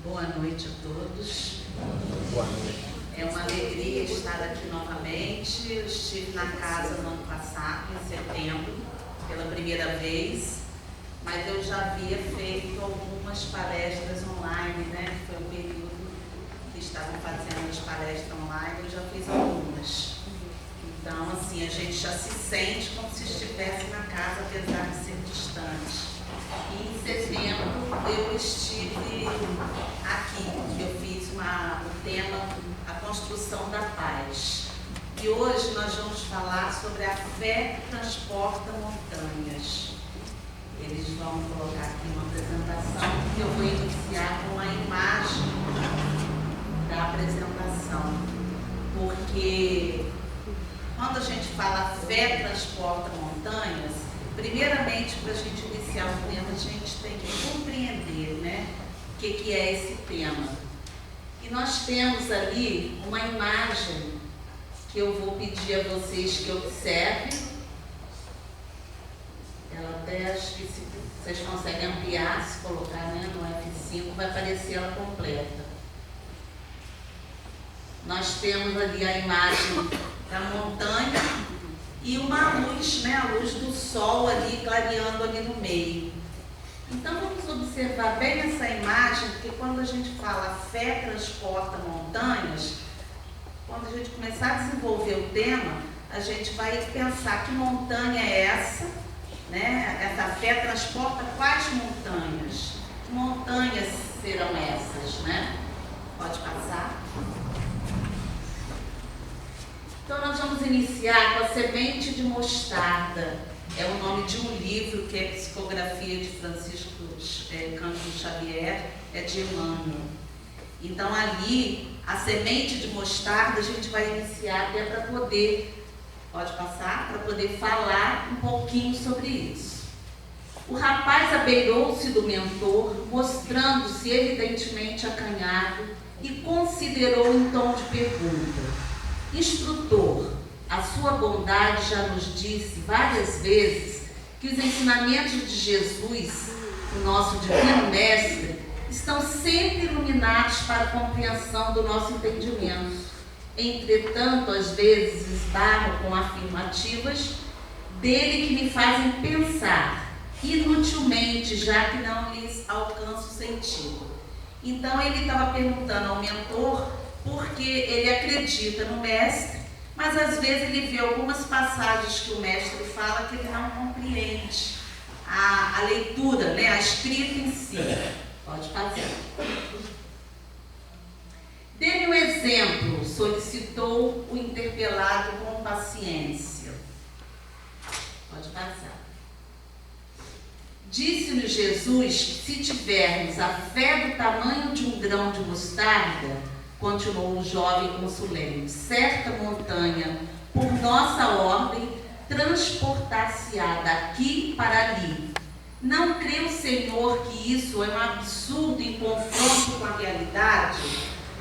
Boa noite a todos. Boa noite. É uma alegria estar aqui novamente. Eu estive na casa no ano passado, em setembro, pela primeira vez, mas eu já havia feito algumas palestras online, né? Foi um período que estavam fazendo as palestras online, eu já fiz algumas. Então, assim, a gente já se sente como se estivesse na casa, apesar de ser distante. E em setembro eu estive aqui, eu fiz o tema A Construção da Paz. E hoje nós vamos falar sobre a fé que transporta montanhas. Eles vão colocar aqui uma apresentação que eu vou iniciar com a imagem da apresentação. Porque quando a gente fala fé transporta montanhas, primeiramente, para a gente iniciar o tema, a gente tem que compreender, né, o que é esse tema. E nós temos ali uma imagem que eu vou pedir a vocês que observem. Ela até, acho que se vocês conseguem ampliar, se colocar, né, no F5, vai aparecer ela completa. Nós temos ali a imagem da montanha e uma luz, né, a luz do sol ali, clareando ali no meio. Então vamos observar bem essa imagem, porque quando a gente fala fé transporta montanhas, quando a gente começar a desenvolver o tema, a gente vai pensar que montanha é essa, né? Essa fé transporta quais montanhas? Que montanhas serão essas, né? Pode passar. Então nós vamos iniciar com a semente de mostarda. É o nome de um livro que é Psicografia de Francisco Cândido Xavier, é de Emmanuel. Então ali, a semente de mostarda a gente vai iniciar até para poder, pode passar, para poder falar um pouquinho sobre isso. O rapaz abeirou-se do mentor, mostrando-se evidentemente acanhado, e considerou em tom de pergunta: instrutor, a sua bondade já nos disse várias vezes que os ensinamentos de Jesus, o nosso divino mestre, estão sempre iluminados para a compreensão do nosso entendimento. Entretanto, às vezes esbarro com afirmativas dele que me fazem pensar inutilmente, já que não lhes alcanço o sentido. Então ele estava perguntando ao mentor porque ele acredita no mestre, mas às vezes ele vê algumas passagens que o mestre fala que ele não compreende a leitura, né, a escrita em si. Pode fazer. Dê-me um exemplo, solicitou o interpelado com paciência. Pode passar. Disse-nos Jesus que se tivermos a fé do tamanho de um grão de mostarda, continuou o jovem consulente, certa montanha, por nossa ordem, transportar-se-á daqui para ali. Não crê o Senhor que isso é um absurdo em confronto com a realidade?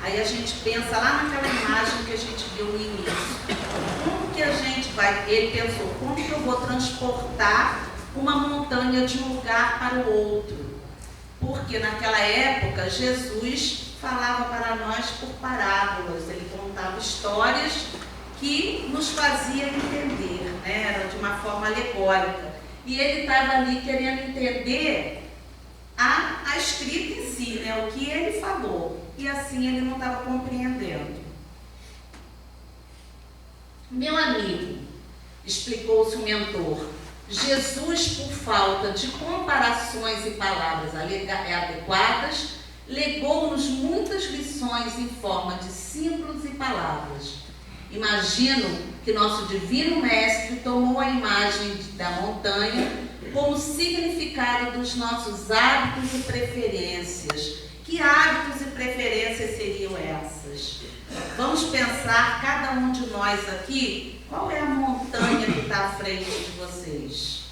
Aí a gente pensa lá naquela imagem que a gente viu no início. Como que a gente vai, ele pensou, como que eu vou transportar uma montanha de um lugar para o outro? Porque naquela época Jesus falava para nós por parábolas, ele contava histórias que nos fazia entender, né? Era de uma forma alegórica. E ele estava ali querendo entender a escrita em si, né? O que ele falou. E assim ele não estava compreendendo. Meu amigo, explicou-se o mentor, Jesus, por falta de comparações e palavras adequadas, legou-nos muitas lições em forma de símbolos e palavras. Imagino que nosso divino mestre tomou a imagem da montanha como significado dos nossos hábitos e preferências. Que hábitos e preferências seriam essas? Vamos pensar, cada um de nós aqui, qual é a montanha que está à frente de vocês?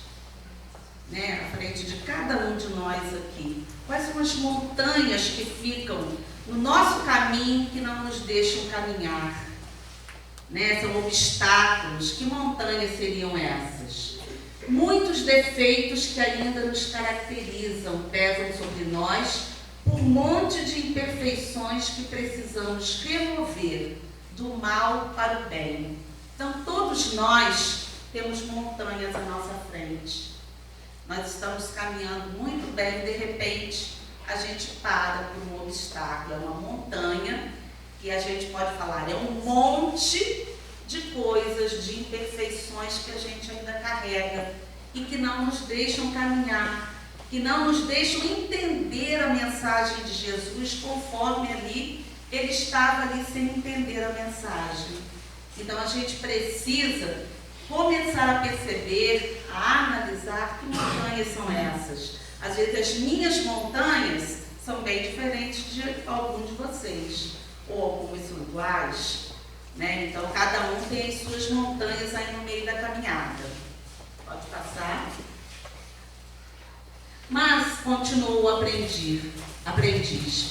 Né? À frente de cada um de nós aqui. Quais são as montanhas que ficam no nosso caminho que não nos deixam caminhar? Né? São obstáculos. Que montanhas seriam essas? Muitos defeitos que ainda nos caracterizam pesam sobre nós por um monte de imperfeições que precisamos remover do mal para o bem. Então, todos nós temos montanhas à nossa frente. Nós estamos caminhando muito bem, de repente, a gente para por um obstáculo, é uma montanha, que a gente pode falar, é um monte de coisas, de imperfeições que a gente ainda carrega e que não nos deixam caminhar, que não nos deixam entender a mensagem de Jesus conforme ali ele estava ali sem entender a mensagem. Então a gente precisa começar a perceber, a analisar que montanhas são essas. Às vezes as minhas montanhas são bem diferentes de algum de vocês, ou algumas são iguais, né? Então cada um tem as suas montanhas aí no meio da caminhada. Pode passar. Mas, continuou o aprendiz,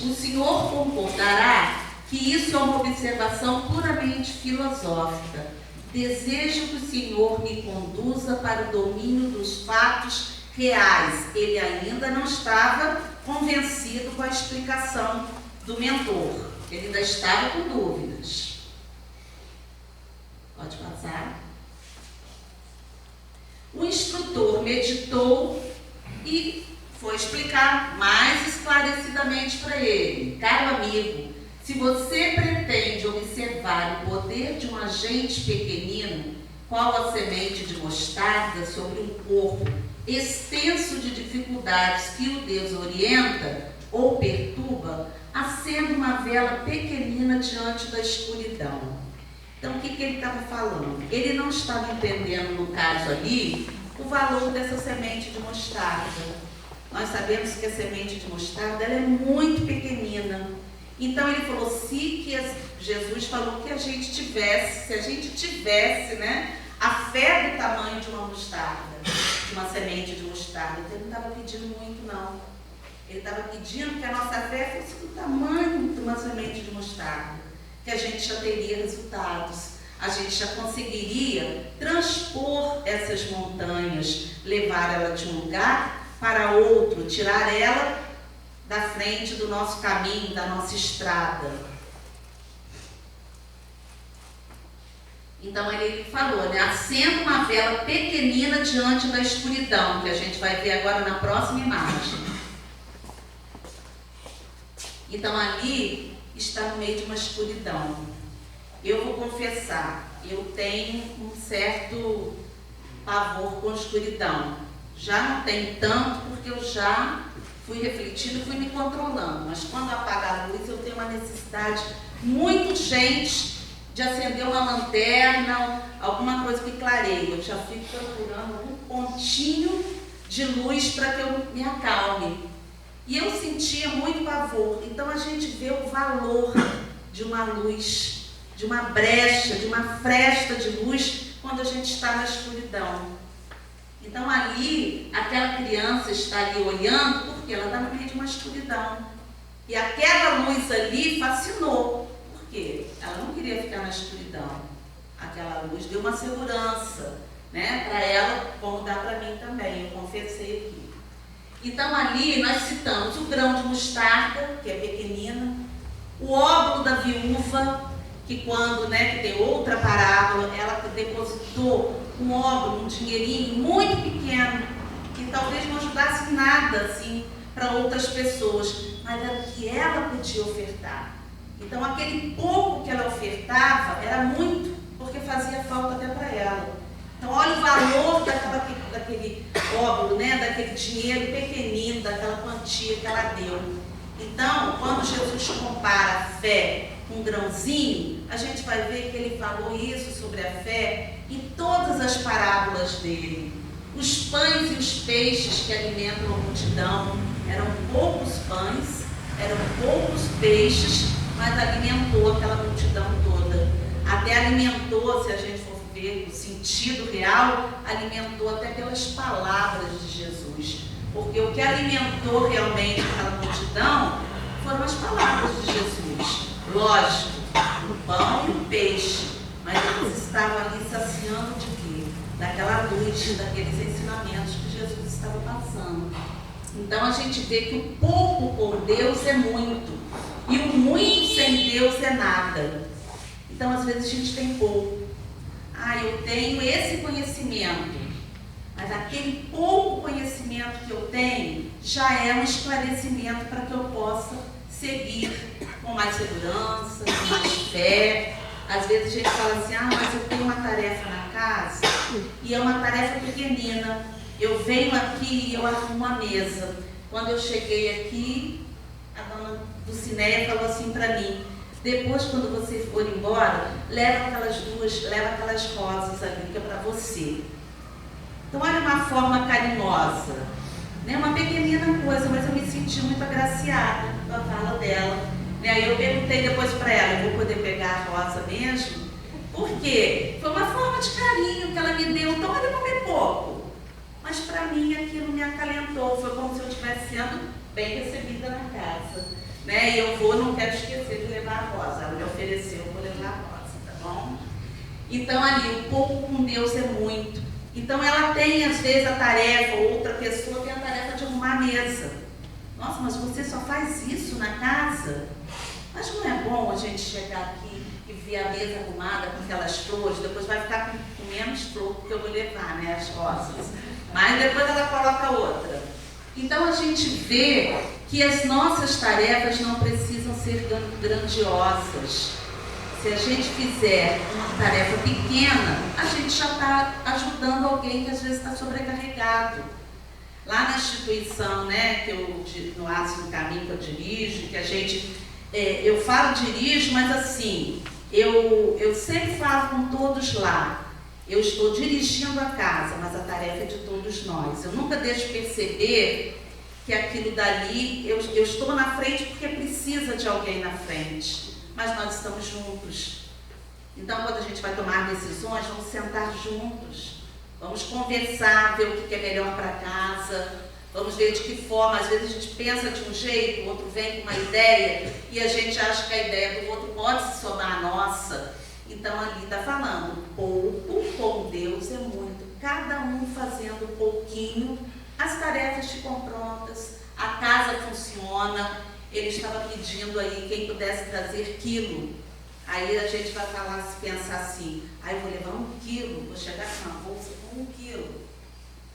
o senhor concordará que isso é uma observação puramente filosófica. Desejo que o senhor me conduza para o domínio dos fatos reais. Ele ainda não estava convencido com a explicação do mentor. Ele ainda estava com dúvidas. Pode passar. O instrutor meditou e foi explicar mais esclarecidamente para ele. Caro amigo, se você pretende observar o poder de um agente pequenino, qual a semente de mostarda sobre um corpo extenso de dificuldades que o desorienta ou perturba, acenda uma vela pequenina diante da escuridão. Então, o que ele estava falando? Ele não estava entendendo, no caso ali, o valor dessa semente de mostarda. Nós sabemos que a semente de mostarda ela é muito pequenina. Então ele falou, Jesus falou que a gente tivesse, se a gente tivesse, né, a fé do tamanho de uma mostarda, de uma semente de mostarda. Então ele não estava pedindo muito, não. Ele estava pedindo que a nossa fé fosse do tamanho de uma semente de mostarda, que a gente já teria resultados. A gente já conseguiria transpor essas montanhas, levar ela de um lugar para outro, tirar ela da frente do nosso caminho, da nossa estrada. Então ele falou, né? Acenda uma vela pequenina diante da escuridão, que a gente vai ver agora na próxima imagem. Então ali está no meio de uma escuridão. Eu vou confessar, eu tenho um certo pavor com escuridão. Já não tenho tanto, porque eu já fui refletindo, fui me controlando. Mas quando apaga a luz, eu tenho uma necessidade muito urgente de acender uma lanterna, alguma coisa que clareie. Eu já fico procurando um pontinho de luz para que eu me acalme. E eu sentia muito pavor. Então a gente vê o valor de uma luz, de uma brecha, de uma fresta de luz quando a gente está na escuridão. Então ali, aquela criança está ali olhando porque ela está no meio de uma escuridão. E aquela luz ali fascinou. Por quê? Ela não queria ficar na escuridão. Aquela luz deu uma segurança, né, para ela, como dá para mim também, eu confessei aqui. Então ali nós citamos o grão de mostarda, que é pequenina, o óbolo da viúva, que quando, né, que tem outra parábola, ela depositou um óbolo, um dinheirinho muito pequeno, que talvez não ajudasse nada, assim, para outras pessoas, mas era o que ela podia ofertar. Então aquele pouco que ela ofertava era muito, porque fazia falta até para ela. Então olha o valor daquele óbolo, né, daquele dinheiro pequenino, daquela quantia que ela deu. Então, quando Jesus compara a fé com um grãozinho, a gente vai ver que ele falou isso sobre a fé em todas as parábolas dele. Os pães e os peixes que alimentam a multidão, eram poucos pães, eram poucos peixes, mas alimentou aquela multidão toda. Até alimentou, se a gente for ver o sentido real, alimentou até pelas palavras de Jesus. Porque o que alimentou realmente aquela multidão foram as palavras de Jesus. Lógico, o pão e o peixe, mas eles estavam ali saciando de quê? Daquela luz, daqueles ensinamentos que Jesus estava passando. Então a gente vê que o pouco com Deus é muito, e o muito sem Deus é nada. Então às vezes a gente tem pouco. Eu tenho esse conhecimento, mas aquele pouco conhecimento que eu tenho já é um esclarecimento para que eu possa seguir com mais segurança, com mais fé. Às vezes a gente fala assim, mas eu tenho uma tarefa na casa e é uma tarefa pequenina. Eu venho aqui e eu arrumo a mesa. Quando eu cheguei aqui, a dona Dulcinéia falou assim para mim, depois quando você for embora, leva aquelas rosas ali que é para você. Então olha uma forma carinhosa, né? Uma pequenina coisa, mas eu me senti muito agraciada com a fala dela. Aí eu perguntei depois para ela, eu vou poder pegar a rosa mesmo? Por quê? Foi uma forma de carinho que ela me deu, então olha como é pouco. Mas para mim aquilo me acalentou, foi como se eu estivesse sendo bem recebida na casa. E eu não quero esquecer de levar a rosa. Ela me ofereceu, eu vou levar a rosa, tá bom? Então ali, o pouco com Deus é muito. Então ela tem às vezes a tarefa, outra pessoa tem a tarefa de arrumar a mesa. Nossa, mas você só faz isso na casa? Mas não é bom a gente chegar aqui e ver a mesa arrumada com aquelas flores, depois vai ficar com menos flor, porque eu vou levar, as rosas. Mas depois ela coloca outra. Então a gente vê que as nossas tarefas não precisam ser grandiosas. Se a gente fizer uma tarefa pequena, a gente já está ajudando alguém que às vezes está sobrecarregado. Lá na instituição, que eu, no Aço no Caminho que eu dirijo, que a gente, eu falo dirijo, mas assim, eu sempre falo com todos lá. Eu estou dirigindo a casa, mas a tarefa é de todos nós. Eu nunca deixo perceber que aquilo dali, eu estou na frente porque precisa de alguém na frente, mas nós estamos juntos. Então, quando a gente vai tomar decisões, vamos sentar juntos, vamos conversar, ver o que é melhor para casa, vamos ver de que forma. Às vezes a gente pensa de um jeito, o outro vem com uma ideia, e a gente acha que a ideia do outro pode se somar à nossa. Então, ali está falando, pouco com Deus é muito. Cada um fazendo um pouquinho, as tarefas ficam prontas, a casa funciona. Ele estava pedindo aí quem pudesse trazer quilo. Aí a gente vai falar, se pensar assim, eu vou levar 1 quilo, vou chegar com uma bolsa com 1 quilo.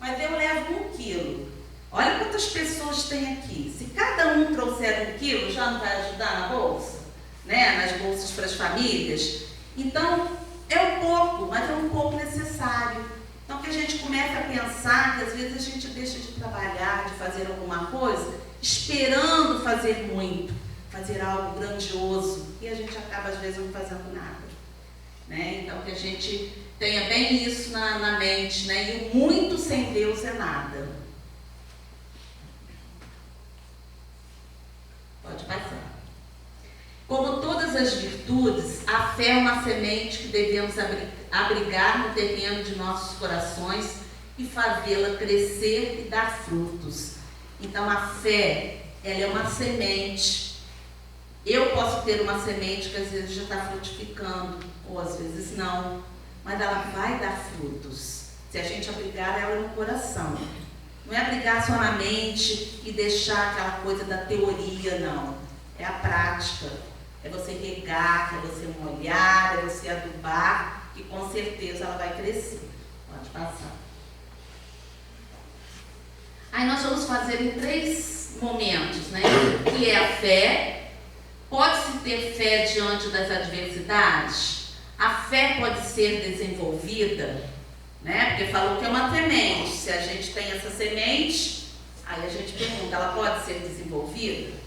Mas eu levo 1 quilo. Olha quantas pessoas tem aqui. Se cada um trouxer 1 quilo, já não vai ajudar na bolsa? Nas bolsas para as famílias? Então, é um pouco, mas é um pouco necessário. Então, que a gente começa a pensar que às vezes a gente deixa de trabalhar, de fazer alguma coisa, esperando fazer muito, fazer algo grandioso, e a gente acaba às vezes não fazendo nada. Então, que a gente tenha bem isso na mente, e o muito sem Deus é nada. Pode passar. Como todas as virtudes, a fé é uma semente que devemos abrigar no terreno de nossos corações e fazê-la crescer e dar frutos. Então a fé, ela é uma semente. Eu posso ter uma semente que às vezes já está frutificando, ou às vezes não, mas ela vai dar frutos, se a gente abrigar ela no coração. Não é abrigar só na mente e deixar aquela coisa da teoria, não. É a prática. É você regar, é você molhar, é você adubar, e com certeza ela vai crescer. Pode passar. Aí nós vamos fazer em 3 momentos, que é a fé. Pode-se ter fé diante das adversidades? A fé pode ser desenvolvida, porque falou que é uma semente. Se a gente tem essa semente, aí a gente pergunta, ela pode ser desenvolvida?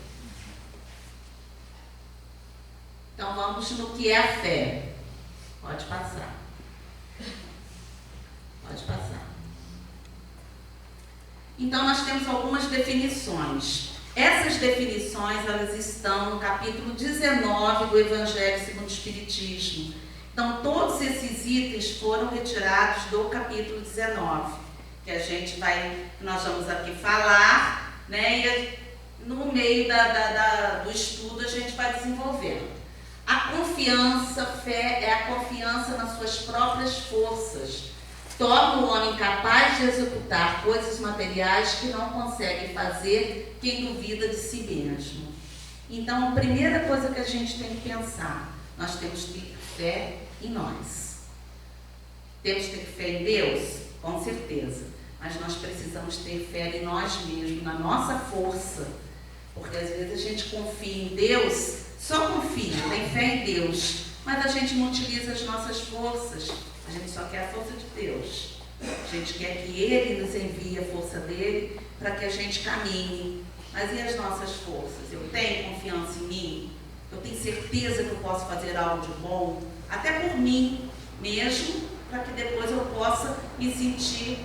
Então vamos no que é a fé. Pode passar. Pode passar. Então nós temos algumas definições. Essas definições, elas estão no capítulo 19 do Evangelho segundo o Espiritismo. Então todos esses itens foram retirados do capítulo 19, que nós vamos aqui falar, e no meio do estudo a gente vai desenvolvendo. A confiança, fé, é a confiança nas suas próprias forças. torna o homem capaz de executar coisas materiais que não consegue fazer quem duvida de si mesmo. Então, a primeira coisa que a gente tem que pensar, nós temos que ter fé em nós. Temos que ter fé em Deus? Com certeza. Mas nós precisamos ter fé em nós mesmos, na nossa força. Porque às vezes a gente confia em Deus, só confia, tem fé em Deus, mas a gente não utiliza as nossas forças. A gente só quer a força de Deus. A gente quer que Ele nos envie a força dEle para que a gente caminhe. Mas e as nossas forças? Eu tenho confiança em mim? Eu tenho certeza que eu posso fazer algo de bom? Até por mim mesmo, para que depois eu possa me sentir,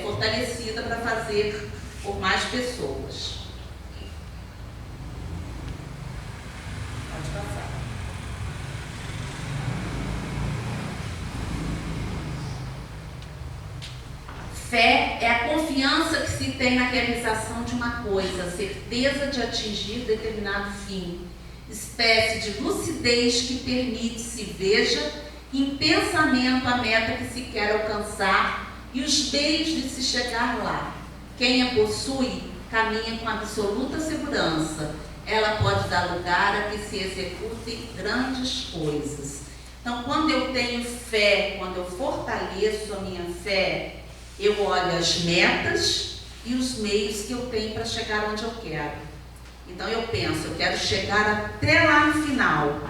fortalecida para fazer por mais pessoas. Pode passar. Fé é a confiança que se tem na realização de uma coisa, a certeza de atingir determinado fim, espécie de lucidez que permite se veja em pensamento a meta que se quer alcançar e os meios de se chegar lá. Quem a possui caminha com absoluta segurança. Ela pode dar lugar a que se executem grandes coisas. Então, quando eu tenho fé, quando eu fortaleço a minha fé, eu olho as metas e os meios que eu tenho para chegar onde eu quero. Então eu penso, eu quero chegar até lá no final.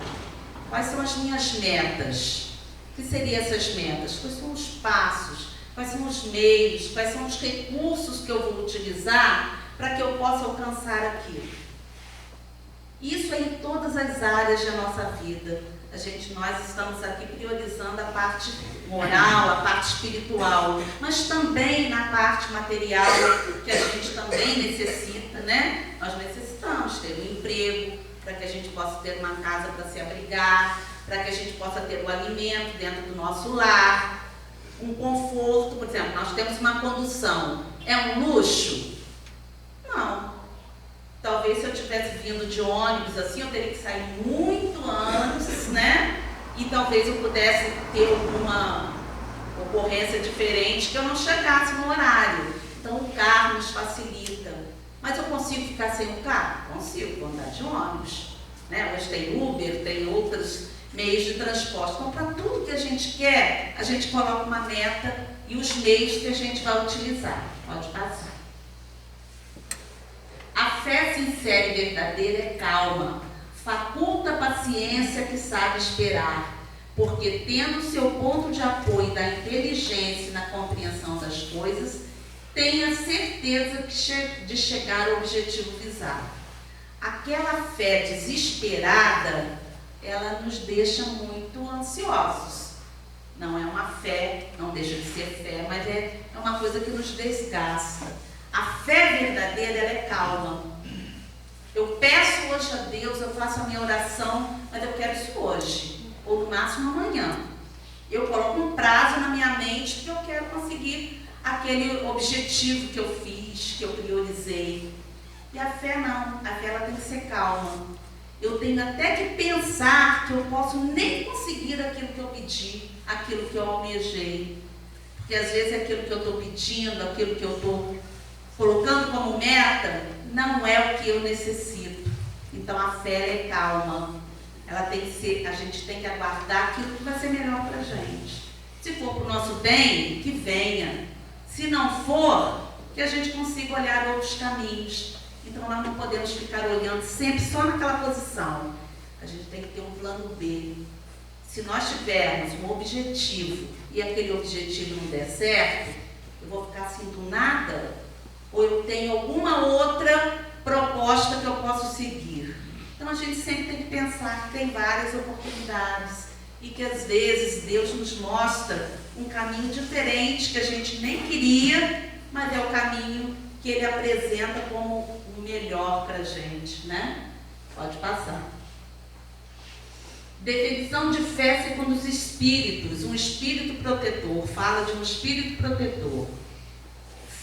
Quais são as minhas metas? O que seriam essas metas? Quais são os passos? Quais são os meios? Quais são os recursos que eu vou utilizar para que eu possa alcançar aquilo? Isso é em todas as áreas da nossa vida. Nós estamos aqui priorizando a parte moral, a parte espiritual, mas também na parte material, que a gente também necessita, né? Nós necessitamos ter um emprego, para que a gente possa ter uma casa para se abrigar, para que a gente possa ter um alimento dentro do nosso lar, um conforto. Por exemplo, nós temos uma condução. É um luxo? Não. Talvez se eu tivesse vindo de ônibus assim, eu teria que sair muito antes, né? E talvez eu pudesse ter alguma ocorrência diferente que eu não chegasse no horário. Então o carro nos facilita. Mas eu consigo ficar sem o carro? Consigo, vou andar de ônibus, né? Hoje tem Uber, tem outros meios de transporte. Então, para tudo que a gente quer, a gente coloca uma meta e os meios que a gente vai utilizar. Pode passar. A fé sincera e verdadeira é calma, faculta a paciência que sabe esperar, porque tendo seu ponto de apoio da inteligência e na compreensão das coisas, tem a certeza de chegar ao objetivo visado. Aquela fé desesperada, ela nos deixa muito ansiosos. Não é uma fé, não deixa de ser fé, mas é uma coisa que nos desgasta. A fé verdadeira, ela é calma. Eu peço hoje a Deus, eu faço a minha oração, mas eu quero isso hoje, ou no máximo amanhã. Eu coloco um prazo na minha mente que eu quero conseguir aquele objetivo que eu fiz, que eu priorizei. E a fé não, a fé ela tem que ser calma. Eu tenho até que pensar que eu posso nem conseguir aquilo que eu pedi, aquilo que eu almejei. Porque às vezes aquilo que eu estou pedindo, aquilo que eu estou colocando como meta, não é o que eu necessito. Então a fé é calma. Ela tem que ser, a gente tem que aguardar aquilo que vai ser melhor para a gente. Se for para o nosso bem, que venha. Se não for, que a gente consiga olhar outros caminhos. Então nós não podemos ficar olhando sempre só naquela posição. A gente tem que ter um plano B. Se nós tivermos um objetivo e aquele objetivo não der certo, eu vou ficar assim do nada, ou eu tenho alguma outra proposta que eu posso seguir. Então a gente sempre tem que pensar que tem várias oportunidades e que às vezes Deus nos mostra um caminho diferente que a gente nem queria, mas é o caminho que Ele apresenta como o melhor para a gente, né? Pode passar. Definição de fé segundo os espíritos, um espírito protetor, fala de um espírito protetor.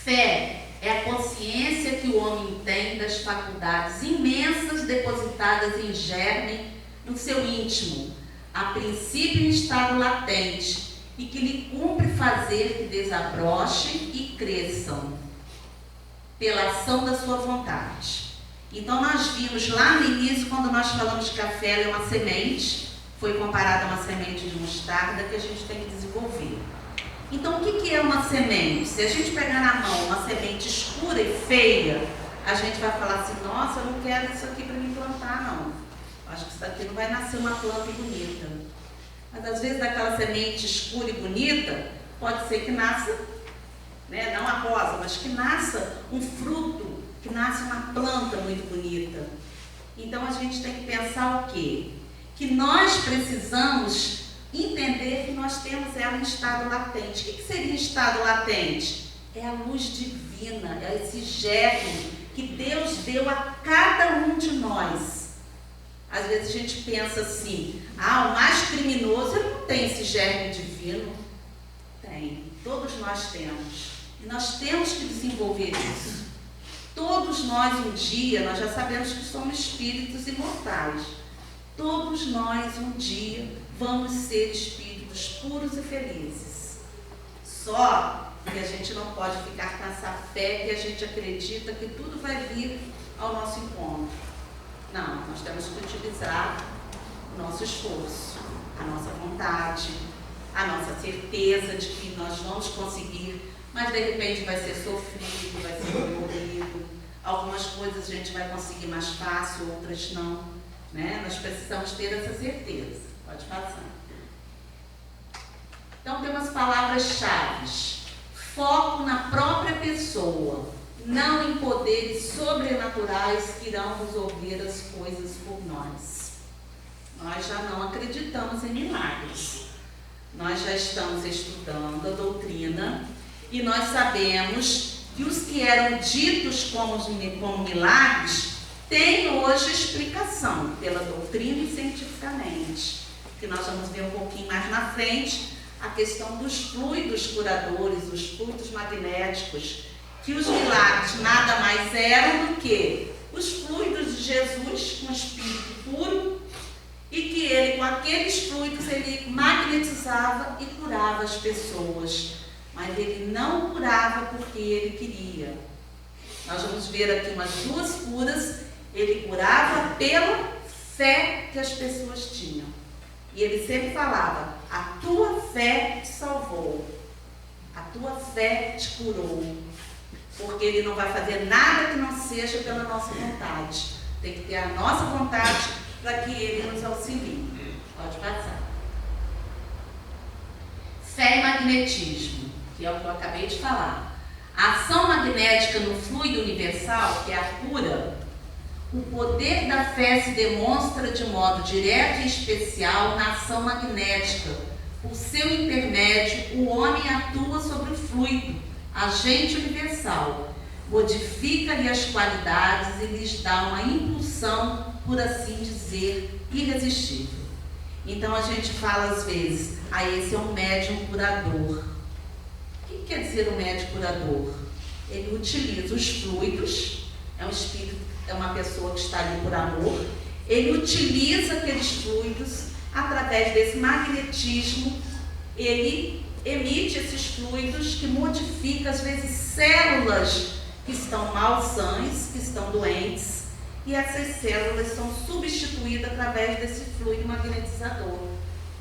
Fé é a consciência que o homem tem das faculdades imensas depositadas em germe no seu íntimo, a princípio em estado latente, e que lhe cumpre fazer que desabroche e cresçam pela ação da sua vontade. Então nós vimos lá no início, quando nós falamos que a fé é uma semente, foi comparada a uma semente de mostarda que a gente tem que desenvolver. Então o que é uma semente? Se a gente pegar na mão uma semente escura e feia, a gente vai falar assim, nossa, eu não quero isso aqui para me plantar, não. Acho que isso daqui não vai nascer uma planta bonita. Mas às vezes daquela semente escura e bonita, pode ser que nasça, né, não a rosa, mas que nasça um fruto, que nasça uma planta muito bonita. Então a gente tem que pensar o quê? Que nós precisamos entender que nós temos ela em estado latente. O que seria estado latente? É a luz divina, é esse germe que Deus deu a cada um de nós. Às vezes a gente pensa assim, o mais criminoso ele não tem esse germe divino. Tem, todos nós temos. E nós temos que desenvolver isso. Todos nós um dia, nós já sabemos que somos espíritos imortais. Todos nós um dia vamos ser espíritos puros e felizes. Só que a gente não pode ficar com essa fé que a gente acredita que tudo vai vir ao nosso encontro. Não, nós temos que utilizar o nosso esforço, a nossa vontade, a nossa certeza de que nós vamos conseguir, mas de repente vai ser sofrido, vai ser dolorido. Algumas coisas a gente vai conseguir mais fácil, outras não, né? Nós precisamos ter essa certeza. Pode passar. Então tem umas palavras-chave. Foco na própria pessoa, não em poderes sobrenaturais que irão resolver as coisas por nós. Nós já não acreditamos em milagres. Nós já estamos estudando a doutrina e nós sabemos que os que eram ditos como milagres têm hoje explicação pela doutrina e cientificamente. Que nós vamos ver um pouquinho mais na frente a questão dos fluidos curadores, os fluidos magnéticos, que os milagres nada mais eram do que os fluidos de Jesus com espírito puro e que ele, com aqueles fluidos, ele magnetizava e curava as pessoas. Mas ele não curava porque ele queria. Nós vamos ver aqui umas duas curas. Ele curava pela fé que as pessoas tinham. E ele sempre falava, a tua fé te salvou, a tua fé te curou. Porque ele não vai fazer nada que não seja pela nossa vontade. Tem que ter a nossa vontade para que ele nos auxilie. Pode passar. Fé e magnetismo, que é o que eu acabei de falar. A ação magnética no fluido universal, que é a cura, o poder da fé se demonstra de modo direto e especial na ação magnética. Por seu intermédio, o homem atua sobre o fluido, agente universal, modifica-lhe as qualidades e lhes dá uma impulsão, por assim dizer, irresistível. Então a gente fala às vezes, esse é um médium curador. O que quer dizer um médium curador? Ele utiliza os fluidos, é um espírito, é uma pessoa que está ali por amor, ele utiliza aqueles fluidos, através desse magnetismo, ele emite esses fluidos que modificam, às vezes, células que estão malsãs, que estão doentes, e essas células são substituídas através desse fluido magnetizador.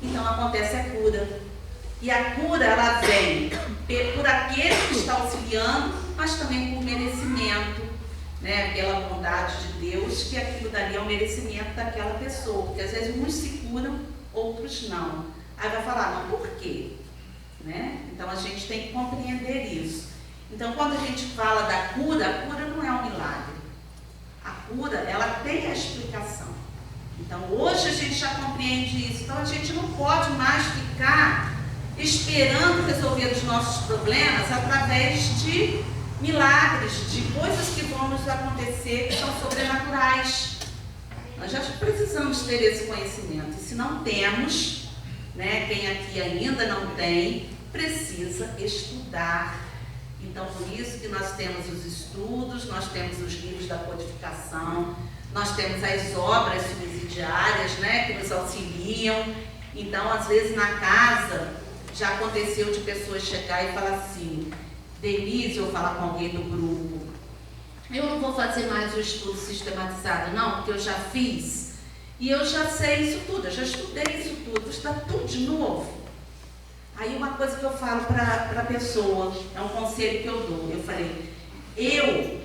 Então acontece a cura. E a cura, ela vem por aquele que está auxiliando, mas também por merecimento, né? Pela bondade de Deus, que aquilo dali é o merecimento daquela pessoa. Porque às vezes uns se curam, outros não. Aí vai falar, mas por quê? Né? Então a gente tem que compreender isso. Então quando a gente fala da cura, a cura não é um milagre. A cura, ela tem a explicação. Então hoje a gente já compreende isso. Então a gente não pode mais ficar esperando resolver os nossos problemas através de milagres, de coisas que vão nos acontecer, que são sobrenaturais. Nós já precisamos ter esse conhecimento. E se não temos, né, quem aqui ainda não tem, precisa estudar. Então, por isso que nós temos os estudos, nós temos os livros da codificação, nós temos as obras subsidiárias, né, que nos auxiliam. Então, às vezes, na casa Já aconteceu de pessoas chegar e falar assim, Denise, eu falar com alguém do grupo, eu não vou fazer mais o estudo sistematizado, não, porque eu já fiz e eu já sei isso tudo, eu já estudei isso tudo, está tudo de novo. Aí uma coisa que eu falo para a pessoa, é um conselho que eu dou, eu falei, eu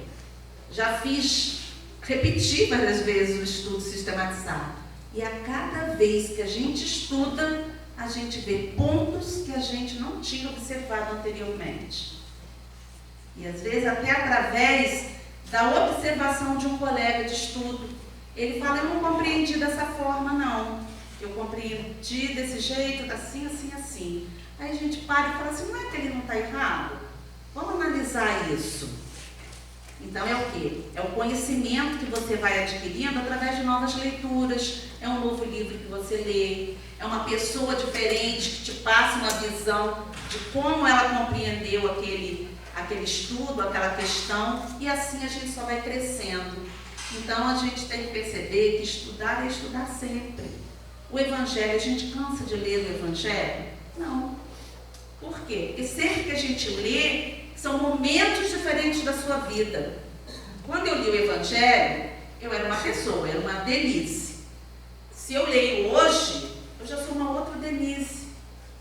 já fiz, repeti várias vezes o estudo sistematizado, e a cada vez que a gente estuda, a gente vê pontos que a gente não tinha observado anteriormente. E às vezes até através da observação de um colega de estudo, ele fala, eu não compreendi dessa forma não, eu compreendi desse jeito, assim, assim, assim. Aí a gente para e fala assim, não é que ele não está errado? Vamos analisar isso. Então é o quê? É o conhecimento que você vai adquirindo através de novas leituras, é um novo livro que você lê, é uma pessoa diferente que te passa uma visão de como ela compreendeu aquele estudo, aquela questão, e assim a gente só vai crescendo. Então a gente tem que perceber que estudar é estudar sempre. O Evangelho, a gente cansa de ler o Evangelho? Não. Por quê? Porque sempre que a gente lê, são momentos diferentes da sua vida. Quando eu li o Evangelho, eu era uma pessoa, eu era uma Denise. Se eu leio hoje, eu já sou uma outra Denise,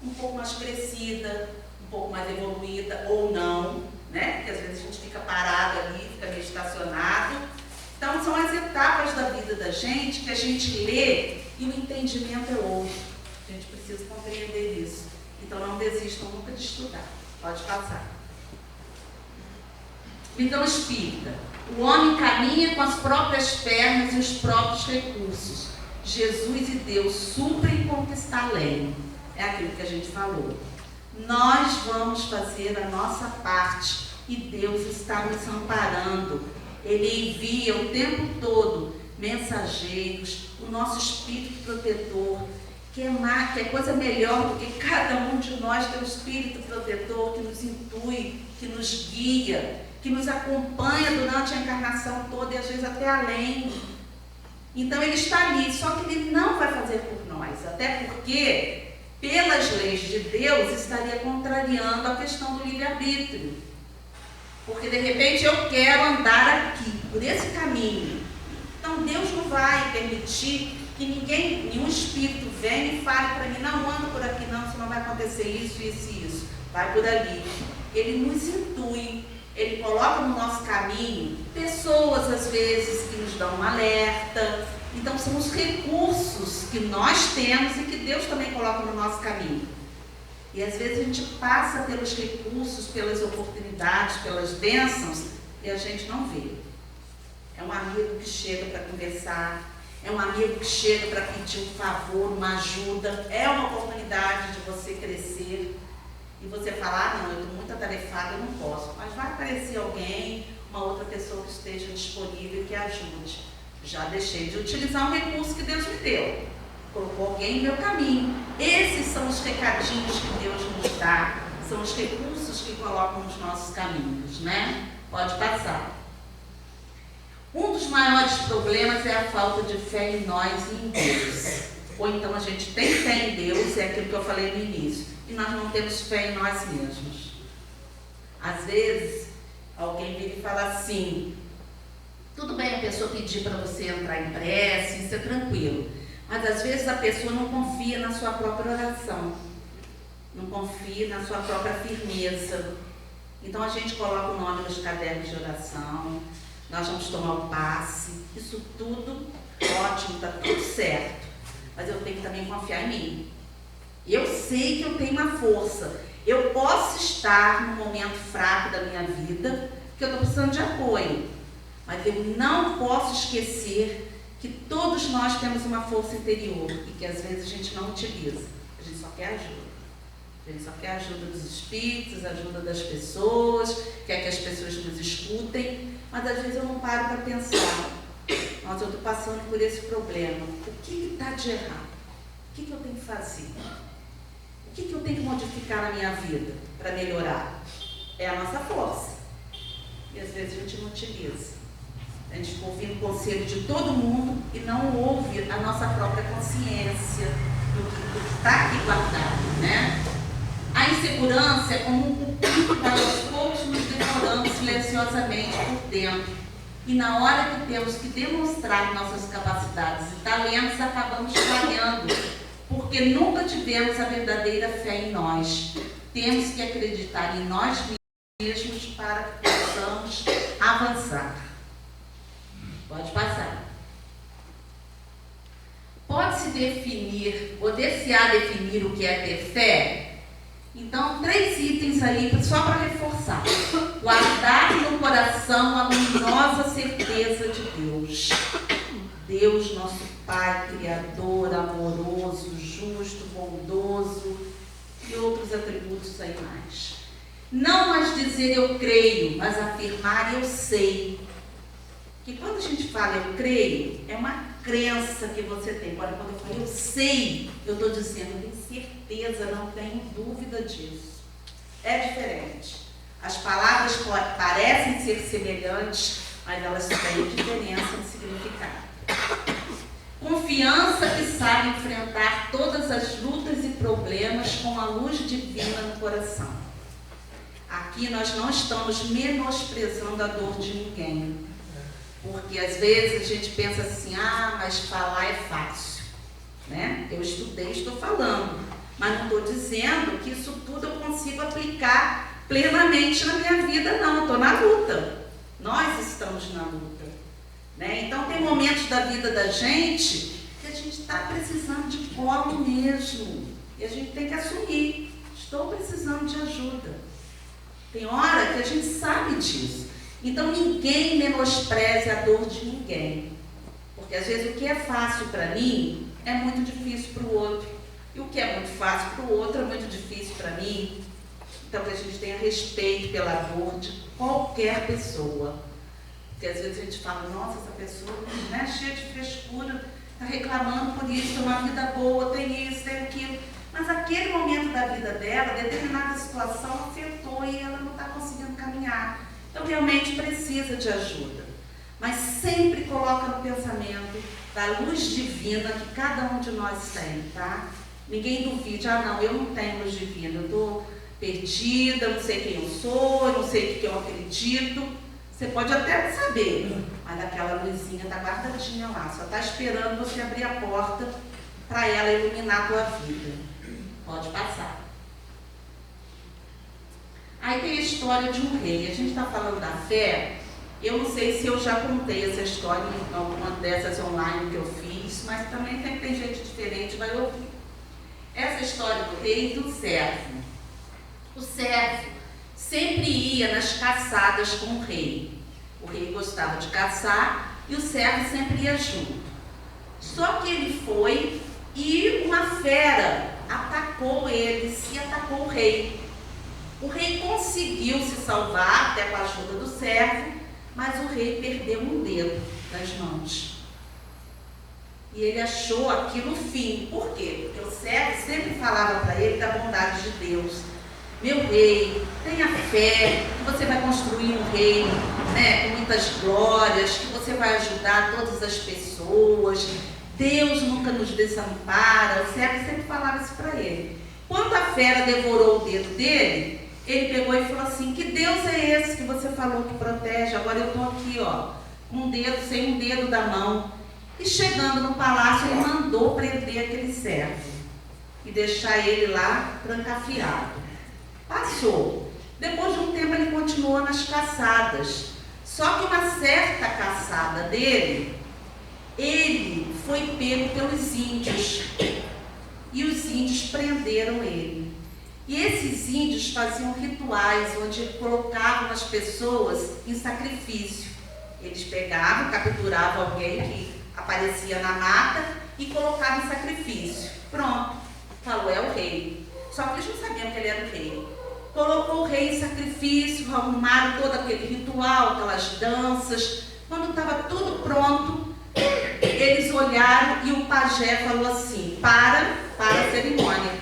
um pouco mais crescida, um pouco mais evoluída, ou não, né? Porque às vezes a gente fica parado ali, fica meio estacionado. Então são as etapas da vida da gente que a gente lê e o entendimento é outro. A gente precisa compreender isso. Então não desistam nunca de estudar. Pode passar. Então espírita, o homem caminha com as próprias pernas e os próprios recursos. Jesus e Deus suprem com o que está além. É aquilo que a gente falou. Nós vamos fazer a nossa parte e Deus está nos amparando. Ele envia o tempo todo mensageiros, o nosso espírito protetor, que é coisa melhor do que cada um de nós ter um espírito protetor que nos intui, que nos guia, que nos acompanha durante a encarnação toda e às vezes até além. Então ele está ali, só que ele não vai fazer por nós, até porque, pelas leis de Deus, estaria contrariando a questão do livre-arbítrio. Porque de repente eu quero andar aqui, por esse caminho. Então Deus não vai permitir que nenhum espírito venha e fale para mim, não anda por aqui não, senão vai acontecer isso, isso e isso. Vai por ali. Ele nos intui, ele coloca no nosso caminho pessoas às vezes que nos dão um alerta. Então são os recursos que nós temos e que Deus também coloca no nosso caminho. E às vezes a gente passa pelos recursos, pelas oportunidades, pelas bênçãos e a gente não vê. É um amigo que chega para conversar, é um amigo que chega para pedir um favor, uma ajuda, é uma oportunidade de você crescer. E você falar, não, eu estou muito atarefada, eu não posso. Mas vai aparecer alguém, uma outra pessoa que esteja disponível e que ajude. Já deixei de utilizar um recurso que Deus me deu. Colocou alguém no meu caminho. Esses são os recadinhos que Deus nos dá, são os recursos que colocam nos nossos caminhos, né? Pode passar. Um dos maiores problemas é a falta de fé em nós e em Deus. Ou então a gente tem fé em Deus, é aquilo que eu falei no início, e nós não temos fé em nós mesmos. Às vezes, alguém vira e fala assim, tudo bem a pessoa pedir para você entrar em prece, isso é tranquilo. Mas às vezes a pessoa não confia na sua própria oração, não confia na sua própria firmeza. Então a gente coloca o nome nos cadernos de oração, nós vamos tomar o passe, isso tudo ótimo, está tudo certo. Mas eu tenho que também confiar em mim. Eu sei que eu tenho uma força. Eu posso estar num momento fraco da minha vida, que eu estou precisando de apoio. Mas eu não posso esquecer que todos nós temos uma força interior e que às vezes a gente não utiliza. A gente só quer ajuda. A gente só quer ajuda dos espíritos, ajuda das pessoas, quer que as pessoas nos escutem, mas às vezes eu não paro para pensar. Nossa, eu estou passando por esse problema. O que está de errado? O que eu tenho que fazer? O que eu tenho que modificar na minha vida para melhorar? É a nossa força. E às vezes a gente não utiliza. A gente fica ouvindo o conselho de todo mundo e não ouve a nossa própria consciência do que está aqui guardado, né? A insegurança é como um cupim que vai aos poucos nos devorando silenciosamente por dentro. E na hora que temos que demonstrar nossas capacidades e talentos, acabamos falhando, porque nunca tivemos a verdadeira fé em nós. Temos que acreditar em nós mesmos para que possamos avançar. Pode passar. Pode-se definir, poder-se-á definir o que é ter fé? Então, 3 itens aí, só para reforçar. Guardar no coração a luminosa certeza de Deus. Deus, nosso Pai, Criador, amoroso, justo, bondoso e outros atributos aí mais. Não mais dizer eu creio, mas afirmar eu sei. Que quando a gente fala eu creio, é uma crença que você tem. Agora, quando eu falo eu sei, eu estou dizendo, eu tenho certeza, não tenho dúvida disso. É diferente. As palavras parecem ser semelhantes, mas elas têm diferença de significado. Confiança que sabe enfrentar todas as lutas e problemas com a luz divina no coração. Aqui nós não estamos menosprezando a dor de ninguém. Porque às vezes a gente pensa assim, mas falar é fácil, né? Eu estudei, estou falando, mas não estou dizendo que isso tudo eu consigo aplicar plenamente na minha vida, não. Eu estou na luta. Nós estamos na luta, né? Então tem momentos da vida da gente que a gente está precisando de colo mesmo. E a gente tem que assumir, estou precisando de ajuda. Tem hora que a gente sabe disso. Então, ninguém menospreze a dor de ninguém. Porque, às vezes, o que é fácil para mim é muito difícil para o outro. E o que é muito fácil para o outro é muito difícil para mim. Então, que a gente tenha respeito pela dor de qualquer pessoa. Porque, às vezes, a gente fala, nossa, essa pessoa é cheia de frescura, está reclamando por isso, tem uma vida boa, tem isso, tem aquilo. Mas, aquele momento da vida dela, determinada situação afetou e ela não está conseguindo caminhar. Então, realmente precisa de ajuda. Mas sempre coloca no pensamento da luz divina que cada um de nós tem, tá? Ninguém duvide, não, eu não tenho luz divina, eu estou perdida, não sei quem eu sou, eu não sei o que eu acredito. Você pode até saber, mas aquela luzinha está guardadinha lá, só está esperando você abrir a porta para ela iluminar a tua vida. Pode passar. Aí tem a história de um rei. A gente está falando da fé. Eu não sei se eu já contei essa história em alguma dessas online que eu fiz, mas também tem gente diferente vai ouvir. Essa história do rei e do servo. O servo sempre ia nas caçadas com o rei. O rei gostava de caçar e o servo sempre ia junto. Só que ele foi e uma fera atacou eles e atacou o rei. O rei conseguiu se salvar, até com a ajuda do servo, mas o rei perdeu um dedo das mãos. E ele achou aquilo o fim. Por quê? Porque o servo sempre falava para ele da bondade de Deus. Meu rei, tenha fé, que você vai construir um reino, né, com muitas glórias, que você vai ajudar todas as pessoas. Deus nunca nos desampara. O servo sempre falava isso para ele. Quando a fera devorou o dedo dele, ele pegou e falou assim, que Deus é esse que você falou que protege? Agora eu estou aqui, com um dedo, sem um dedo da mão. E chegando no palácio, ele mandou prender aquele servo e deixar ele lá trancafiado. Passou. Depois de um tempo ele continuou nas caçadas. Só que uma certa caçada dele, ele foi pego pelos índios. E os índios prenderam ele. E esses índios faziam rituais onde colocavam as pessoas em sacrifício. Eles pegavam, capturavam alguém que aparecia na mata e colocavam em sacrifício. Pronto, falou, é o rei. Só que eles não sabiam que ele era o rei. Colocou o rei em sacrifício, arrumaram todo aquele ritual, aquelas danças. Quando estava tudo pronto, eles olharam e o pajé falou assim, para a cerimônia.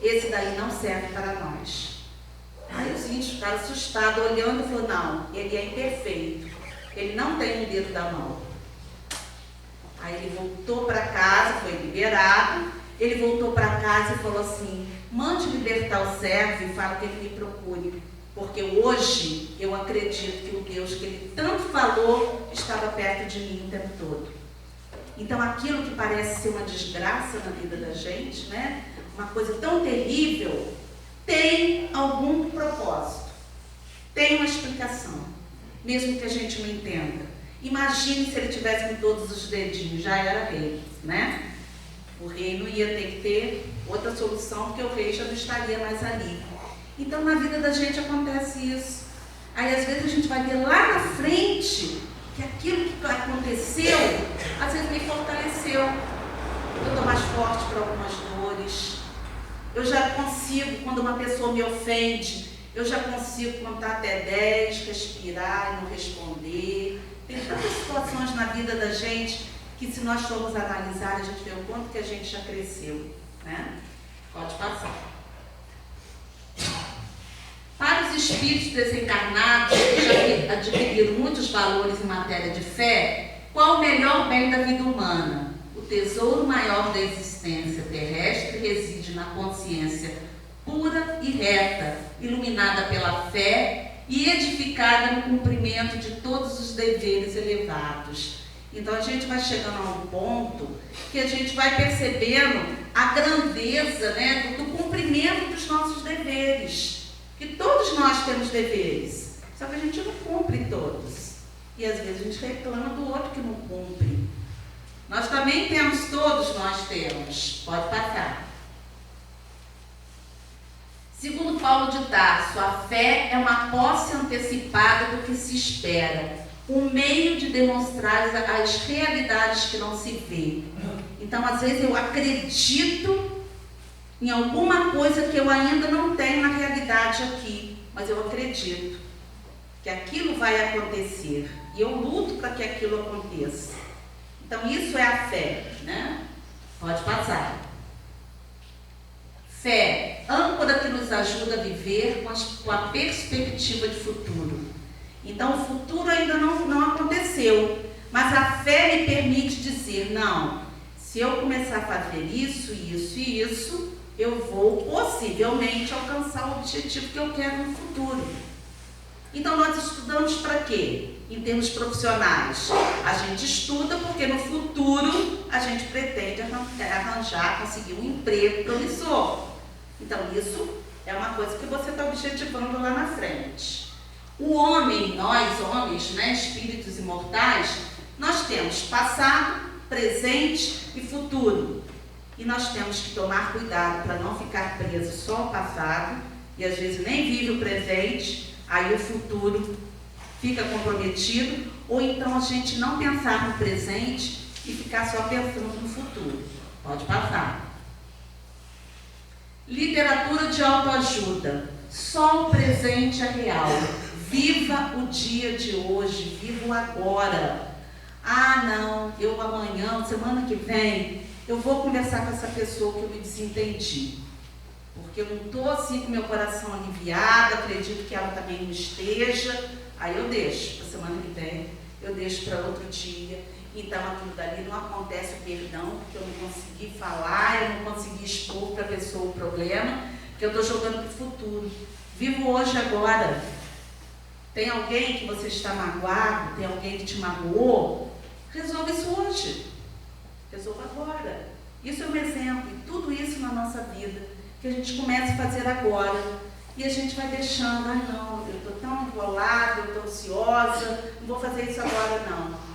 Esse daí não serve para nós. Aí os índios ficaram assustados, olhando e falaram, não, ele é imperfeito. Ele não tem um dedo da mão. Aí ele voltou para casa, foi liberado. ele voltou para casa e falou assim: mande libertar o servo e fala que ele me procure, porque hoje eu acredito que o Deus que ele tanto falou estava perto de mim o tempo todo. Então aquilo que parece ser uma desgraça na vida da gente, né? Uma coisa tão terrível, tem algum propósito, tem uma explicação, mesmo que a gente não entenda. Imagine se ele tivesse com todos os dedinhos, já era rei, né? O rei não ia ter que ter outra solução, porque o rei já não estaria mais ali. Então na vida da gente acontece isso. Aí às vezes a gente vai ver lá na frente que aquilo que aconteceu, às vezes me fortaleceu. Eu estou mais forte para algumas dores. Eu já consigo, quando uma pessoa me ofende, eu já consigo contar até 10, respirar e não responder. Tem tantas situações na vida da gente que, se nós formos analisar, a gente vê o quanto que a gente já cresceu, né? Pode passar. Para os espíritos desencarnados que já adquiriram muitos valores em matéria de fé, qual o melhor bem da vida humana? O tesouro maior da existência terrestre reside na consciência pura e reta, iluminada pela fé e edificada no cumprimento de todos os deveres elevados. Então a gente vai chegando a um ponto que a gente vai percebendo a grandeza, né, do cumprimento dos nossos deveres. Que todos nós temos deveres, só que a gente não cumpre todos. E às vezes a gente reclama do outro que não cumpre. Nós também temos, todos nós temos. Pode passar. Segundo Paulo de Tarso, a fé é uma posse antecipada do que se espera, um meio de demonstrar as realidades que não se vê. Então, às vezes eu acredito em alguma coisa que eu ainda não tenho na realidade aqui, mas eu acredito que aquilo vai acontecer e eu luto para que aquilo aconteça. Então isso é a fé, né? Pode passar. Fé, âncora que nos ajuda a viver com a perspectiva de futuro. Então o futuro ainda não aconteceu, mas a fé me permite dizer: não, se eu começar a fazer isso, isso e isso, eu vou possivelmente alcançar o objetivo que eu quero no futuro. Então nós estudamos para quê? Em termos profissionais, a gente estuda porque no futuro a gente pretende arranjar, conseguir um emprego promissor. Então isso é uma coisa que você está objetivando lá na frente. O homem, nós homens, né, espíritos imortais, nós temos passado, presente e futuro. E nós temos que tomar cuidado para não ficar preso só ao passado, e às vezes nem vive o presente, aí o futuro fica comprometido, ou então a gente não pensar no presente e ficar só pensando no futuro. Pode passar. Literatura de autoajuda. Só o presente é real. Viva o dia de hoje, viva o agora. Ah, não, eu amanhã, semana que vem, eu vou conversar com essa pessoa que eu me desentendi. Porque eu não estou assim com meu coração aliviado, acredito que ela também não esteja. Aí eu deixo para semana que vem, eu deixo para outro dia. Então aquilo dali não acontece o perdão, porque eu não consegui falar, eu não consegui expor para a pessoa o problema, que eu estou jogando para o futuro. Vivo hoje agora. Tem alguém que você está magoado, tem alguém que te magoou, resolve isso hoje. Resolva agora. Isso é um exemplo, e tudo isso na nossa vida, que a gente começa a fazer agora. E a gente vai deixando: ah não, eu estou tão enrolada, eu estou ansiosa, não vou fazer isso agora não.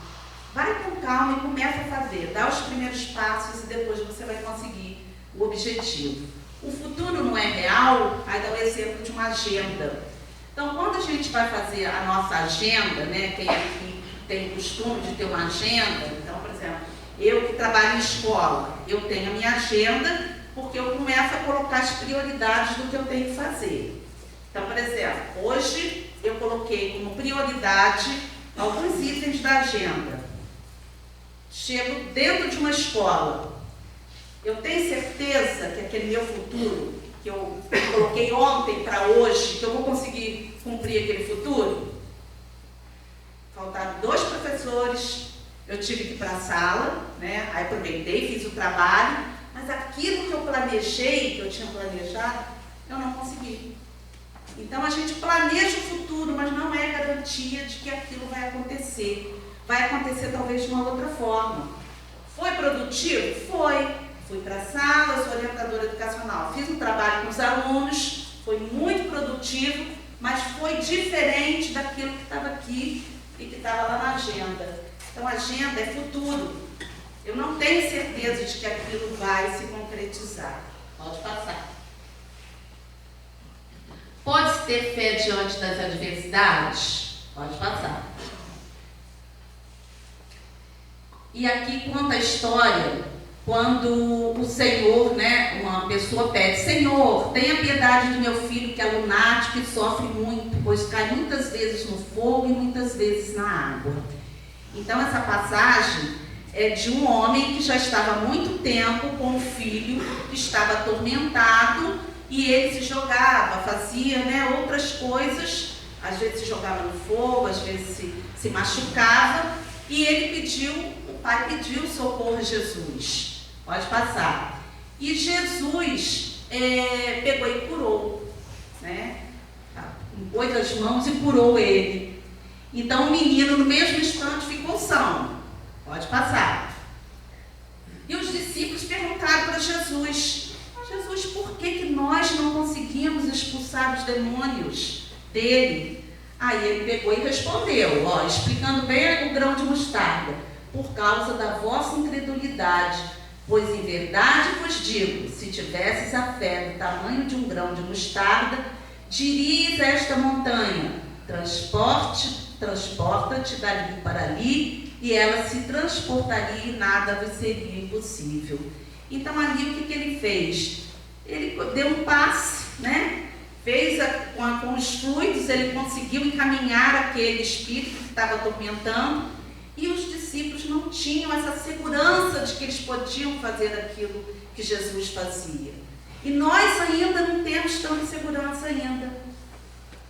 Vai com calma e começa a fazer, dá os primeiros passos e depois você vai conseguir o objetivo. O futuro não é real, aí dá o exemplo de uma agenda. Então quando a gente vai fazer a nossa agenda, né, quem aqui tem o costume de ter uma agenda, então por exemplo, eu que trabalho em escola, eu tenho a minha agenda, porque eu começo a colocar as prioridades do que eu tenho que fazer. Então, por exemplo, hoje eu coloquei como prioridade alguns itens da agenda. Chego dentro de uma escola. Eu tenho certeza que aquele meu futuro, que eu coloquei ontem para hoje, que eu vou conseguir cumprir aquele futuro? Faltaram 2 professores, eu tive que ir para a sala, né? Aí aproveitei, fiz o trabalho. Mas aquilo que eu planejei, que eu tinha planejado, eu não consegui. Então a gente planeja o futuro, mas não é garantia de que aquilo vai acontecer. Vai acontecer talvez de uma outra forma. Foi produtivo? Foi. Fui para a sala, sou orientadora educacional. Fiz um trabalho com os alunos, foi muito produtivo, mas foi diferente daquilo que estava aqui e que estava lá na agenda. Então, a agenda é futuro. Eu não tenho certeza de que aquilo vai se concretizar. Pode passar. Pode-se ter fé diante das adversidades? Pode passar. E aqui conta a história quando o Senhor, uma pessoa pede: Senhor, tenha piedade do meu filho que é lunático e sofre muito, pois cai muitas vezes no fogo e muitas vezes na água. Então essa passagem é de um homem que já estava há muito tempo com um filho que estava atormentado e ele se jogava, fazia outras coisas, às vezes se jogava no fogo, às vezes se machucava, e ele o pai pediu socorro a Jesus. Pode passar. E Jesus pegou e curou, impôs as mãos e curou ele. Então o menino no mesmo instante ficou são. Pode passar. E os discípulos perguntaram para Jesus: Jesus, por que nós não conseguimos expulsar os demônios dele? Aí ele pegou e respondeu, explicando bem o grão de mostarda: por causa da vossa incredulidade, pois em verdade vos digo, se tivesses a fé do tamanho de um grão de mostarda, dirias a esta montanha: transporta-te dali para ali, e ela se transportaria e nada vos seria impossível. Então ali o que ele fez? Ele deu um passe, fez com os fluidos, ele conseguiu encaminhar aquele espírito que estava atormentando, e os discípulos não tinham essa segurança de que eles podiam fazer aquilo que Jesus fazia. E nós ainda não temos tanta segurança ainda.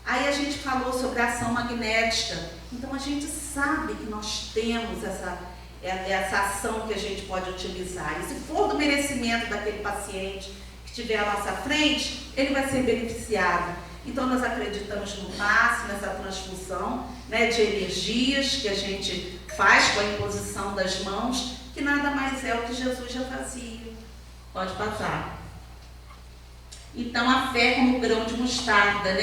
Aí a gente falou sobre a ação magnética. Então a gente sabe que nós temos essa ação que a gente pode utilizar. E se for do merecimento daquele paciente que estiver à nossa frente, ele vai ser beneficiado. Então nós acreditamos no passe, nessa transfusão de energias que a gente faz com a imposição das mãos, que nada mais é o que Jesus já fazia. Pode passar. Então a fé como grão de mostarda,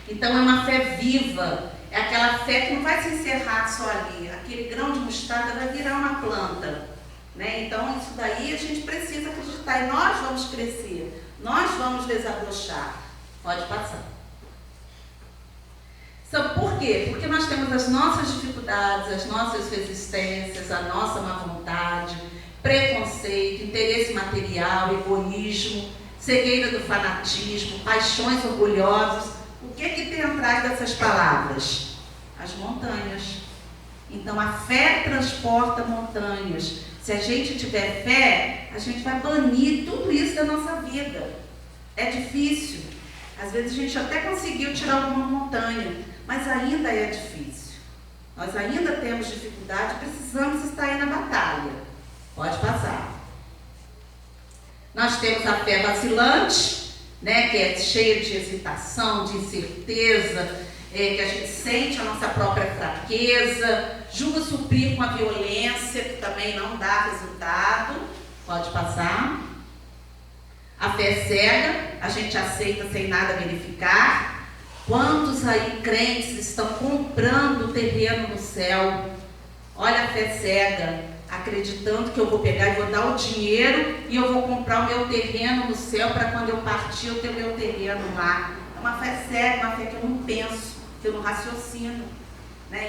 Então é uma fé viva, é aquela fé que não vai se encerrar só ali. Aquele grão de mostarda vai virar uma planta, Então isso daí a gente precisa acreditar, e nós vamos crescer, nós vamos desabrochar. Pode passar. Por quê? Porque nós temos as nossas dificuldades, as nossas resistências, a nossa má vontade, preconceito, interesse material, egoísmo, cegueira do fanatismo, paixões orgulhosas. O que tem atrás dessas palavras? As montanhas. Então a fé transporta montanhas. Se a gente tiver fé, a gente vai banir tudo isso da nossa vida. É difícil. Às vezes a gente até conseguiu tirar alguma montanha, mas ainda é difícil. Nós ainda temos dificuldade, precisamos estar aí na batalha. Pode passar. Nós temos a fé vacilante, que é cheia de hesitação, de incerteza, que a gente sente a nossa própria fraqueza, julga suprir com a violência, que também não dá resultado. Pode passar. A fé cega, a gente aceita sem nada verificar. Quantos aí crentes estão comprando terreno no céu? Olha a fé cega, acreditando que eu vou pegar e vou dar o dinheiro e eu vou comprar o meu terreno no céu para quando eu partir eu ter o meu terreno lá. É uma fé cega, uma fé que eu não penso, que eu não raciocino.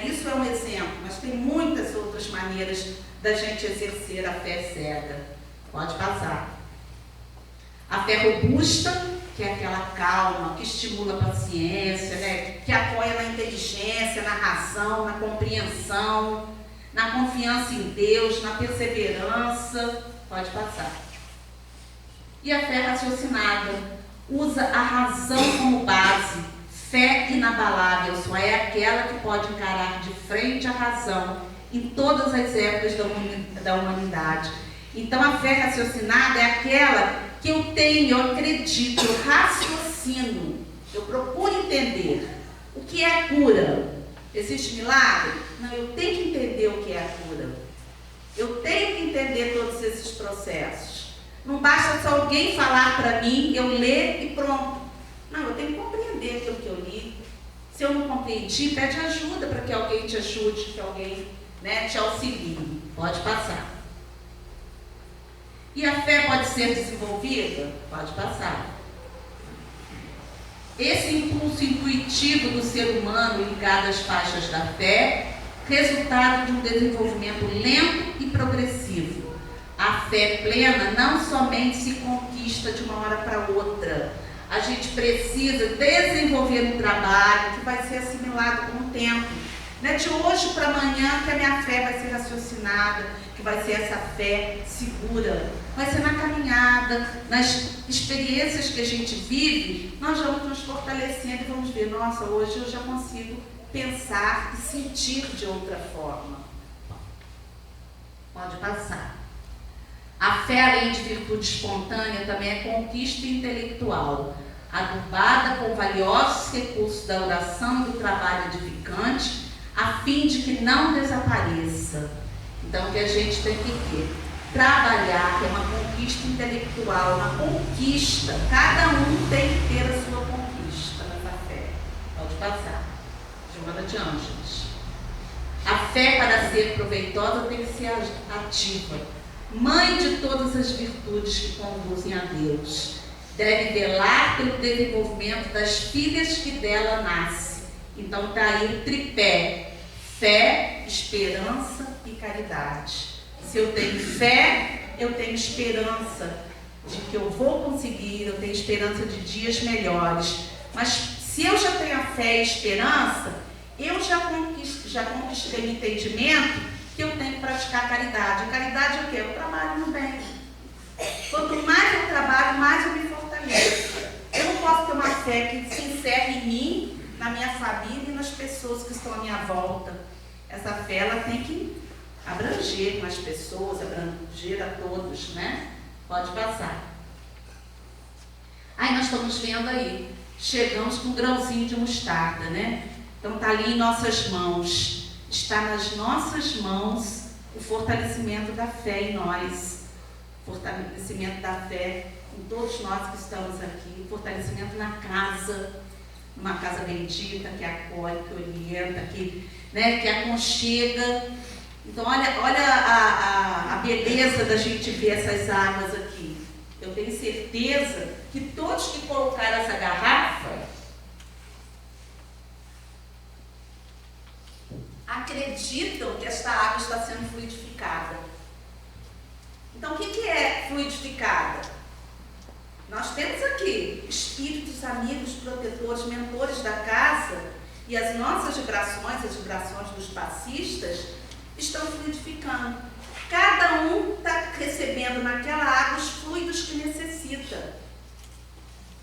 Isso é um exemplo, mas tem muitas outras maneiras da gente exercer a fé cega. Pode passar. A fé robusta, que é aquela calma, que estimula a paciência, que apoia na inteligência, na razão, na compreensão, na confiança em Deus, na perseverança. Pode passar. E a fé raciocinada usa a razão como base. Fé inabalável só é aquela que pode encarar de frente a razão em todas as épocas da humanidade. Então a fé raciocinada é aquela que eu tenho, eu acredito, eu raciocino, eu procuro entender o que é a cura. Existe milagre? Não, eu tenho que entender o que é a cura. Eu tenho que entender todos esses processos. Não basta só alguém falar para mim, eu ler e pronto. Não, eu tenho que compreender aquilo que eu li. Se eu não compreendi, pede ajuda para que alguém te ajude, que alguém, te auxilie. Pode passar. E a fé pode ser desenvolvida? Pode passar. Esse impulso intuitivo do ser humano ligado às faixas da fé, resultado de um desenvolvimento lento e progressivo. A fé plena não somente se conquista de uma hora para outra. A gente precisa desenvolver um trabalho que vai ser assimilado com o tempo. Não é de hoje para amanhã que a minha fé vai ser raciocinada, que vai ser essa fé segura. Vai ser na caminhada, nas experiências que a gente vive, nós vamos nos fortalecendo e vamos ver, nossa, hoje eu já consigo pensar e sentir de outra forma. Pode passar. A fé, além de virtude espontânea, também é conquista intelectual, adubada com valiosos recursos da oração e do trabalho edificante, a fim de que não desapareça. Então, o que a gente tem que trabalhar, que é uma conquista intelectual, uma conquista, cada um tem que ter a sua conquista nessa fé. Pode passar. Joana de Ângeles. A fé, para ser proveitosa, tem que ser ativa. Mãe de todas as virtudes que conduzem a Deus. Deve velar pelo desenvolvimento das filhas que dela nascem. Então está aí o tripé: fé, esperança e caridade. Se eu tenho fé, eu tenho esperança de que eu vou conseguir, eu tenho esperança de dias melhores. Mas se eu já tenho a fé e a esperança, eu já conquistei o entendimento que eu tenho que praticar a caridade. A caridade é o quê? Eu trabalho no bem. Quanto mais eu trabalho, mais eu me fortaleço. Eu não posso ter uma fé que se encerre em mim, na minha família e nas pessoas que estão à minha volta. Essa fé, ela tem que abranger as pessoas, abranger a todos, né? Pode passar. Aí nós estamos vendo aí, chegamos com um grãozinho de mostarda, né? Então está ali em nossas mãos. Está nas nossas mãos o fortalecimento da fé em nós, fortalecimento da fé em todos nós que estamos aqui, fortalecimento na casa, uma casa bendita que acolhe, que orienta, que aconchega. Então olha a beleza da gente ver essas águas aqui. Eu tenho certeza que todos que colocaram essa garrafa acreditam que esta água está sendo fluidificada. Então, o que é fluidificada? Nós temos aqui espíritos, amigos, protetores, mentores da casa, e as nossas vibrações, as vibrações dos passistas, estão fluidificando. Cada um está recebendo naquela água os fluidos que necessita.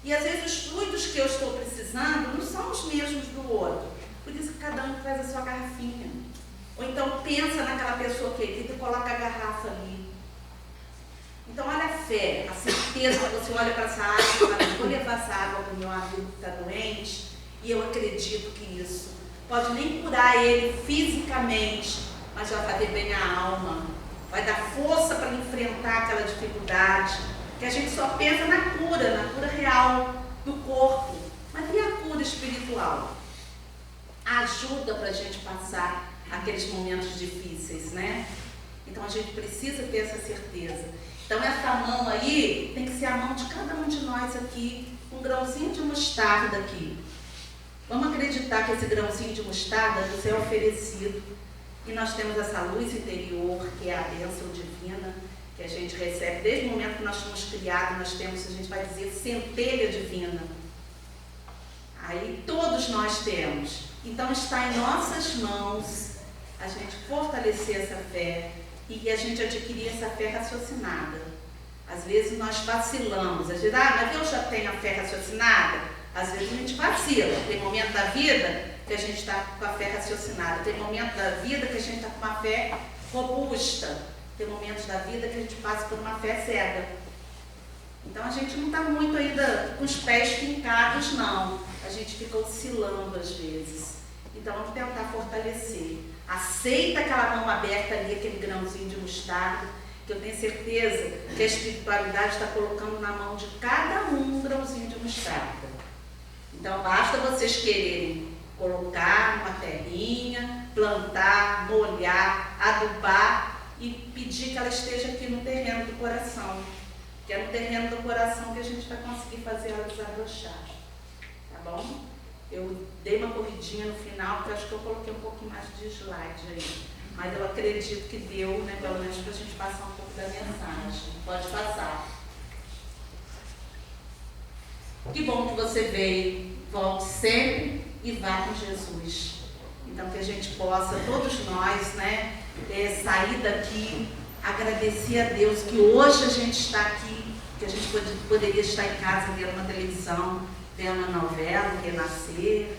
E às vezes os fluidos que eu estou precisando não são os mesmos do outro. Por isso que cada um traz a sua garrafinha. Ou então pensa naquela pessoa querida e coloca a garrafa ali. Então olha a fé, a certeza que você olha para essa água e fala, vou levar essa água para o meu amigo que está doente, e eu acredito que isso pode nem curar ele fisicamente, mas vai fazer bem a alma, vai dar força para enfrentar aquela dificuldade, que a gente só pensa na cura real do corpo, mas e a cura espiritual? Ajuda para a gente passar aqueles momentos difíceis, né? Então a gente precisa ter essa certeza. Então essa mão aí tem que ser a mão de cada um de nós aqui, um grãozinho de mostarda aqui. Vamos acreditar que esse grãozinho de mostarda nos é oferecido e nós temos essa luz interior, que é a bênção divina, que a gente recebe desde o momento que nós fomos criados. Nós temos, a gente vai dizer, centelha divina. Aí todos nós temos. Então está em nossas mãos a gente fortalecer essa fé e a gente adquirir essa fé raciocinada. Às vezes nós vacilamos, às vezes, mas eu já tenho a fé raciocinada. Às vezes a gente vacila. Tem momento da vida que a gente está com a fé raciocinada, tem momento da vida que a gente está com uma fé robusta. Tem momentos da vida que a gente passa por uma fé cega. Então a gente não está muito ainda com os pés fincados, não. A gente fica oscilando às vezes. Então vamos tentar fortalecer. Aceita aquela mão aberta ali, aquele grãozinho de mostarda, que eu tenho certeza que a espiritualidade está colocando na mão de cada um grãozinho de mostarda. Então basta vocês quererem colocar numa terrinha, plantar, molhar, adubar e pedir que ela esteja aqui no terreno do coração. Que é no terreno do coração que a gente vai conseguir fazer ela desabrochar. Tá bom? Eu dei uma corridinha no final, porque eu acho que eu coloquei um pouquinho mais de slide aí. Mas eu acredito que deu, né, pelo menos para a gente passar um pouco da mensagem. Pode passar. Que bom que você veio. Volte sempre e vá com Jesus. Então que a gente possa, todos nós, né, sair daqui, agradecer a Deus que hoje a gente está aqui, que a gente poderia estar em casa vendo uma televisão, vendo uma novela, Renascer,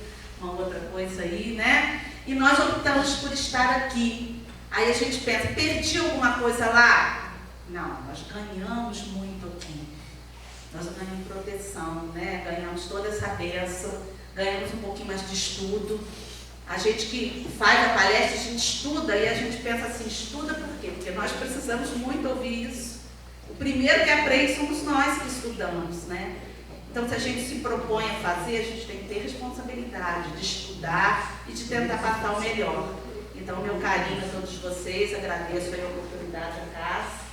uma outra coisa aí, né? E nós optamos por estar aqui. Aí a gente pensa, perdi alguma coisa lá? Não, nós ganhamos muito aqui. Nós ganhamos proteção, né? Ganhamos toda essa bênção, ganhamos um pouquinho mais de estudo. A gente que faz a palestra, a gente estuda e a gente pensa assim, estuda por quê? Porque nós precisamos muito ouvir isso. O primeiro que aprende somos nós que estudamos, né? Então, se a gente se propõe a fazer, a gente tem que ter responsabilidade de estudar e de tentar passar o melhor. Então, meu carinho a todos vocês, agradeço a oportunidade à casa.